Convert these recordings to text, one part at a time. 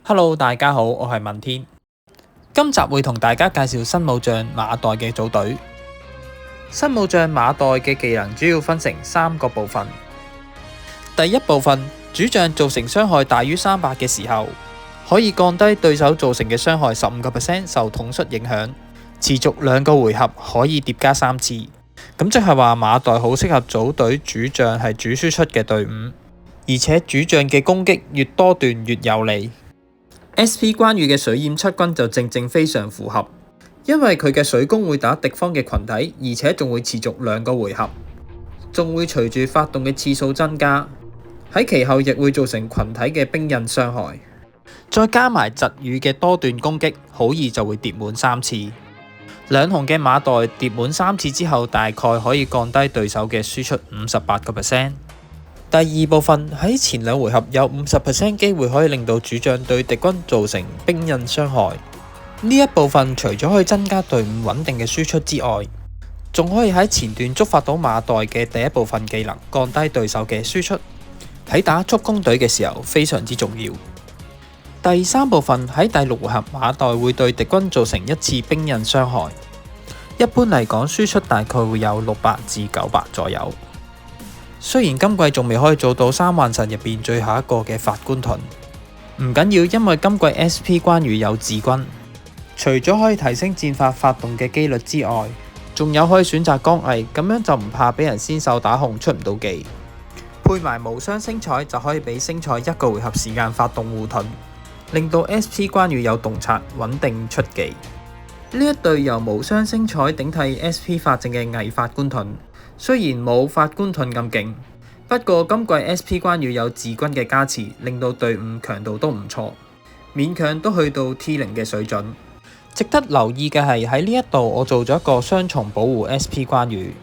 Hello，大家好，我係文天。今集會同大家介紹新武將馬代嘅組隊。新武將馬代嘅技能主要分成3個部分。第一部分，主將造成傷害大於300嘅時候，可以降低對手造成嘅傷害15%，受統率影響，持續2個回合，可以疊加3次。咁即係話馬代好適合組隊主將係主輸出嘅隊伍，而且主將嘅攻擊越多段越有利。SP 關羽嘅水焰七軍就正正非常符合，因為佢嘅水攻會打敵方嘅群體，而且仲會持續2個回合，仲會隨住發動嘅次數增加，喺其後亦會造成群體嘅兵刃傷害，再加埋疾雨嘅多段攻擊，好易就會疊滿3次。兩雄嘅馬代疊滿3次之後，大概可以降低對手嘅輸出58%。第二部分，喺前2回合有50% 機會可以令到主將對敵軍造成兵刃傷害。呢一部分除咗可以增加隊伍穩定嘅輸出之外，仲可以喺前段觸發到馬代嘅第一部分技能，降低對手嘅輸出。喺打速攻隊嘅時候非常之重要。第3部分，喺第6回合，馬代會對敵軍造成1次兵刃傷害。一般嚟講，輸出大概會有600至900左右。雖然今季仲未可以做到3幻神入邊最後一個嘅法官盾，唔緊要，因為今季 SP 關羽有自軍，除咗可以提升戰法發動嘅機率之外，仲有可以選擇剛毅，咁樣就唔怕俾人先手打紅出唔到技，配埋無雙星彩就可以俾星彩1個回合時間發動護盾，令到 SP 關羽有洞察穩定出技。呢一隊由無雙星彩頂替 SP 法正嘅偽法官盾，雖然冇法官盾咁勁，不過今季 SP 關羽有自軍嘅加持，令到隊伍強度都唔錯，勉強都去到 T0 嘅水準。值得留意嘅係喺呢一度我做咗一個雙重保護 SP 關羽，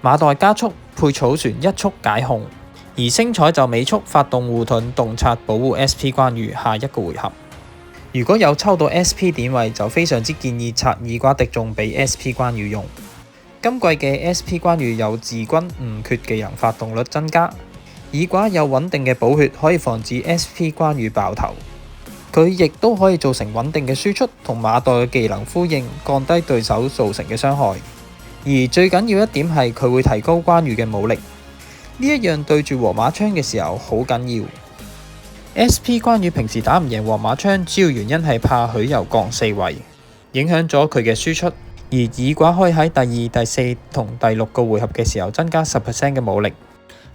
馬代加速配草船1速解控，而星彩就尾速發動護盾洞察保護 SP 關羽下1個回合。如果有抽到 SP 點位，就非常之建議拆以寡敵眾俾 SP 關羽用。今季嘅 SP 關羽有自軍唔缺技能發動率增加，以寡有穩定嘅補血，可以防止 SP 關羽爆頭。佢亦都可以造成穩定嘅輸出，同馬代嘅技能呼應，降低對手造成嘅傷害。而最緊要一點係佢會提高關羽嘅武力，呢一樣對住和馬槍嘅時候好緊要。SP 關羽平時打唔贏和馬槍，主要原因係怕許攸降4位，影響咗佢嘅輸出。而以寡可以喺第2、第4同第6個回合嘅時候增加10% 嘅武力，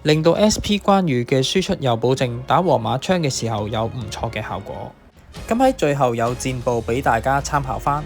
令到 SP 關羽嘅輸出有保證，打和馬槍嘅時候有唔錯嘅效果。咁喺最後有戰報俾大家參考返。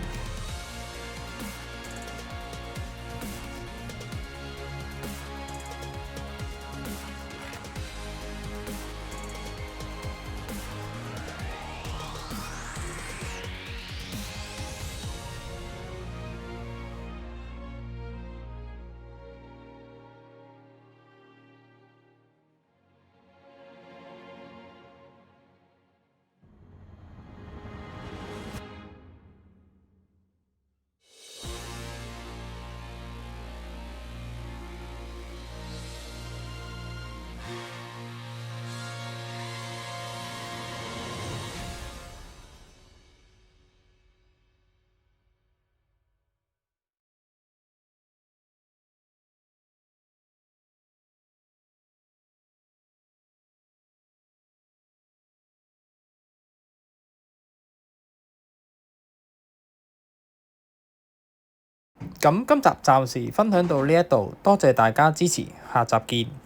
咁今集暫時分享到呢一度，多謝大家支持，下集見。